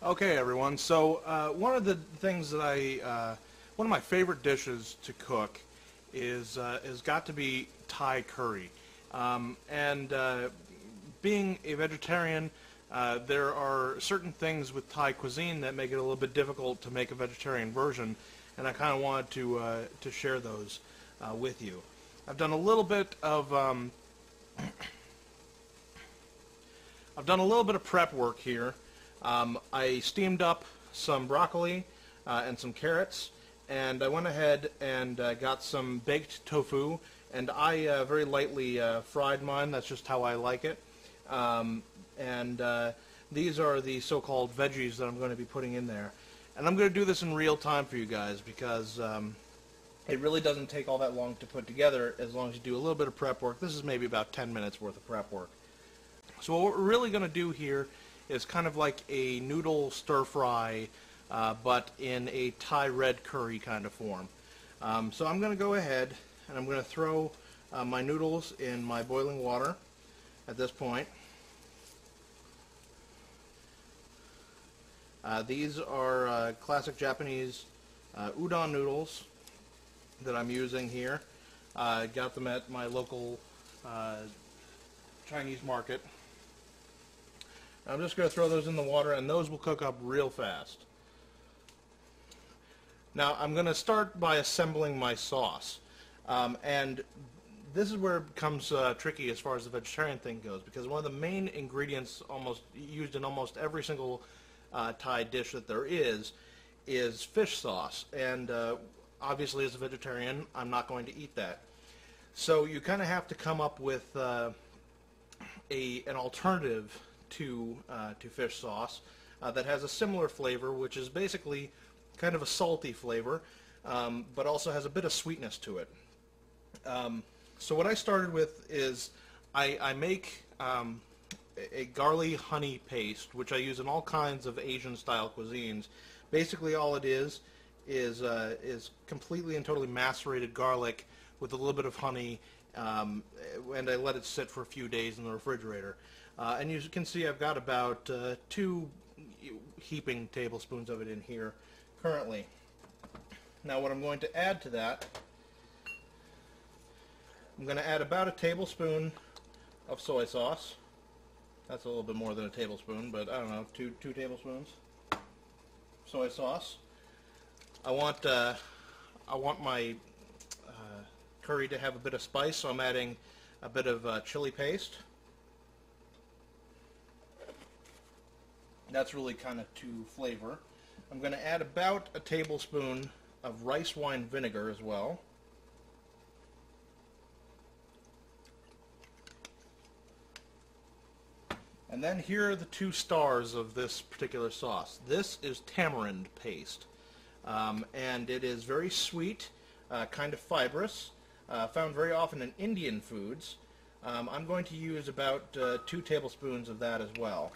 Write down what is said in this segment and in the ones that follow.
Okay, everyone. So one of the things that one of my favorite dishes to cook is got to be Thai curry. Being a vegetarian, there are certain things with Thai cuisine that make it a little bit difficult to make a vegetarian version, and I kind of wanted to share those with you. I've done a little bit of prep work here. I steamed up some broccoli and some carrots, and I went ahead and got some baked tofu, and I very lightly fried mine. That's just how I like it. These are the so-called veggies that I'm going to be putting in there. And I'm going to do this in real time for you guys because it really doesn't take all that long to put together as long as you do a little bit of prep work. This is maybe about 10 minutes worth of prep work. So what we're really going to do here is kind of like a noodle stir-fry, but in a Thai red curry kind of form. So I'm going to go ahead and I'm going to throw my noodles in my boiling water at this point. These are classic Japanese udon noodles that I'm using here. Got them at my local Chinese market. I'm just going to throw those in the water, and those will cook up real fast. Now I'm going to start by assembling my sauce, and this is where it becomes tricky as far as the vegetarian thing goes, because one of the main ingredients used in almost every single Thai dish that there is fish sauce, and obviously as a vegetarian I'm not going to eat that. So you kind of have to come up with an alternative to fish sauce that has a similar flavor, which is basically kind of a salty flavor, but also has a bit of sweetness to it. So what I started with is I make a garlic honey paste, which I use in all kinds of Asian style cuisines. Basically all it is completely and totally macerated garlic with a little bit of honey, and I let it sit for a few days in the refrigerator. And you can see I've got about 2 heaping tablespoons of it in here currently. Now what I'm going to add to that, I'm going to add about a tablespoon of soy sauce. That's a little bit more than a tablespoon, but I don't know, 2 tablespoons soy sauce. I want my curry to have a bit of spice, so I'm adding a bit of chili paste. That's really kind of to flavor. I'm going to add about a tablespoon of rice wine vinegar as well. And then here are the 2 stars of this particular sauce. This is tamarind paste, and it is very sweet, kind of fibrous, found very often in Indian foods. I'm going to use about 2 tablespoons of that as well.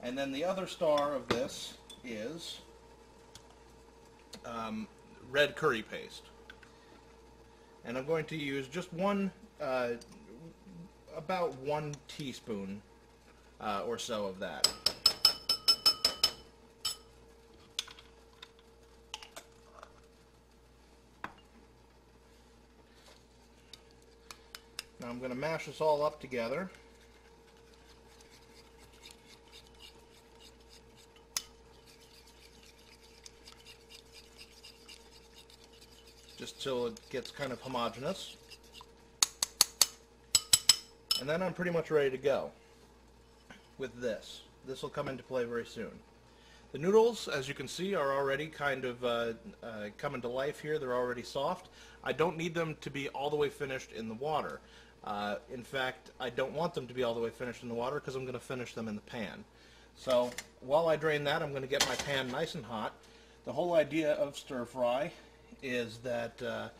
And then the other star of this is red curry paste. And I'm going to use just about 1 teaspoon or so of that. Now I'm going to mash this all up together. Just till it gets kind of homogeneous. And then I'm pretty much ready to go with this. This will come into play very soon. The noodles, as you can see, are already kind of coming to life here. They're already soft. I don't need them to be all the way finished in the water. In fact, I don't want them to be all the way finished in the water because I'm going to finish them in the pan. So while I drain that, I'm going to get my pan nice and hot. The whole idea of stir fry is that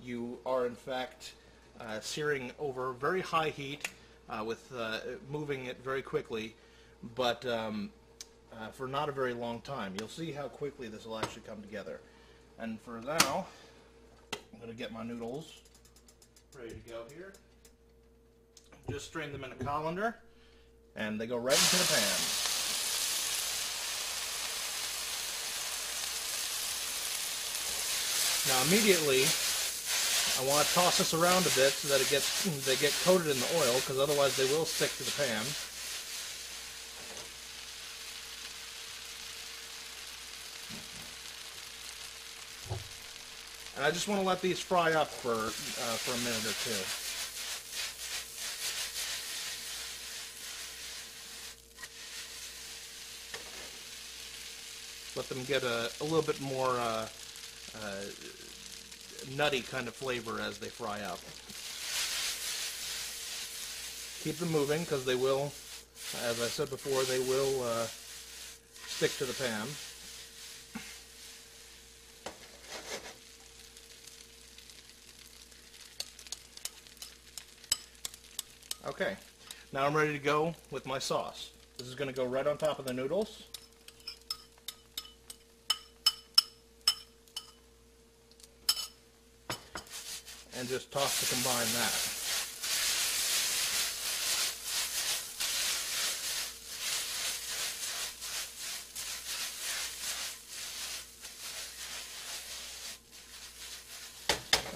you are in fact searing over very high heat with moving it very quickly, but for not a very long time. You'll see how quickly this will actually come together. And for now, I'm going to get my noodles ready to go here. Just strain them in a colander, and they go right into the pan. Now immediately, I want to toss this around a bit so that they get coated in the oil, because otherwise they will stick to the pan. And I just want to let these fry up for a minute or two. Let them get a little bit more nutty kind of flavor as they fry up. Keep them moving, because they will, as I said before, they will stick to the pan. Okay, now I'm ready to go with my sauce. This is going to go right on top of the noodles. And just toss to combine that.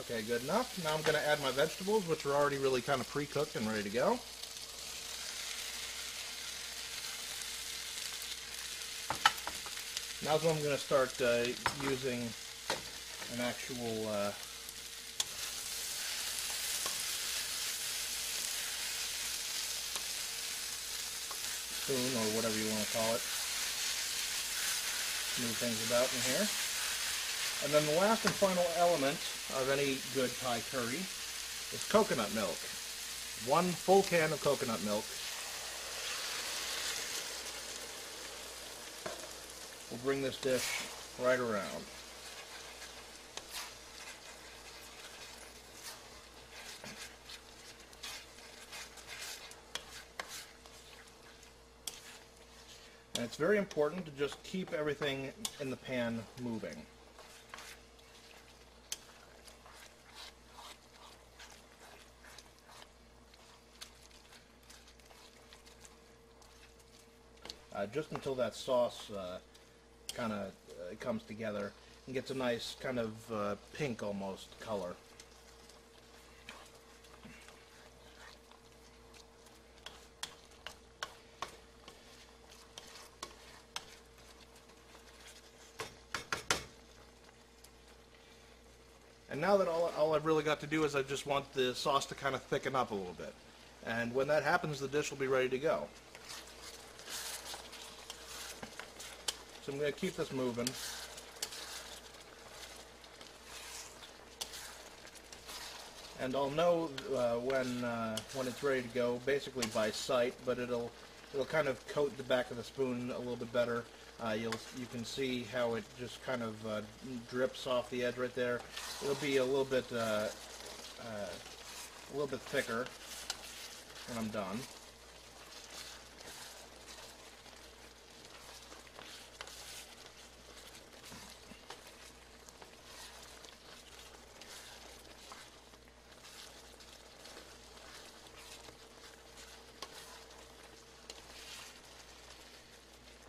Okay, good enough. Now I'm going to add my vegetables, which are already really kind of pre-cooked and ready to go. Now's when I'm going to start using an actual spoon, or whatever you want to call it. Move things about in here. And then the last and final element of any good Thai curry is coconut milk. 1 full can of coconut milk. We'll bring this dish right around. And it's very important to just keep everything in the pan moving. Just until that sauce kind of comes together and gets a nice kind of pink almost color. And now that all I've really got to do is I just want the sauce to kind of thicken up a little bit. And when that happens, the dish will be ready to go. So I'm going to keep this moving. And I'll know when it's ready to go, basically by sight, but it'll kind of coat the back of the spoon a little bit better. You can see how it just kind of drips off the edge right there. It'll be a little bit thicker when I'm done.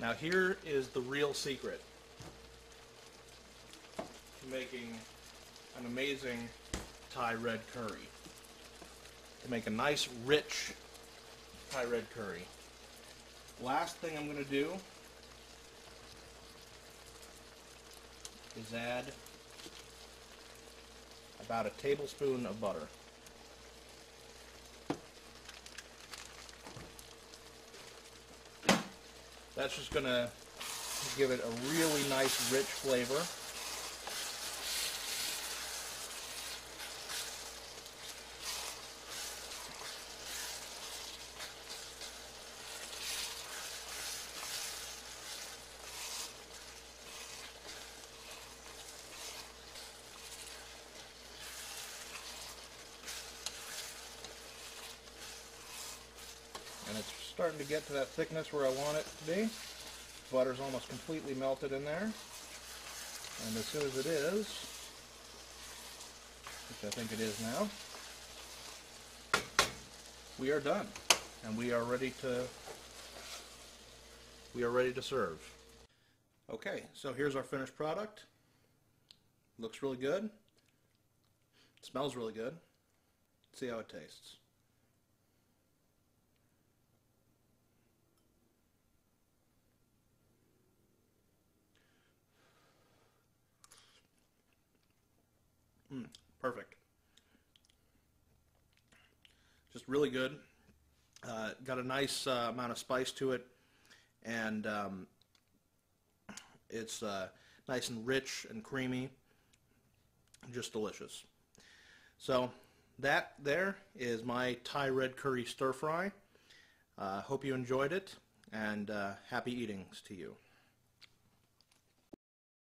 Now here is the real secret to making an amazing Thai red curry. To make a nice, rich Thai red curry. Last thing I'm going to do is add about a tablespoon of butter. That's just going to give it a really nice, rich flavor. And it's starting to get to that thickness where I want it to be. Butter's almost completely melted in there. And as soon as it is, which I think it is now, we are done. And we are ready to serve. Okay, so here's our finished product. Looks really good. Smells really good. Let's see how it tastes. Perfect. Just really good. Got a nice amount of spice to it, and it's nice and rich and creamy. Just delicious. So that there is my Thai red curry stir fry. Hope you enjoyed it, and happy eatings to you.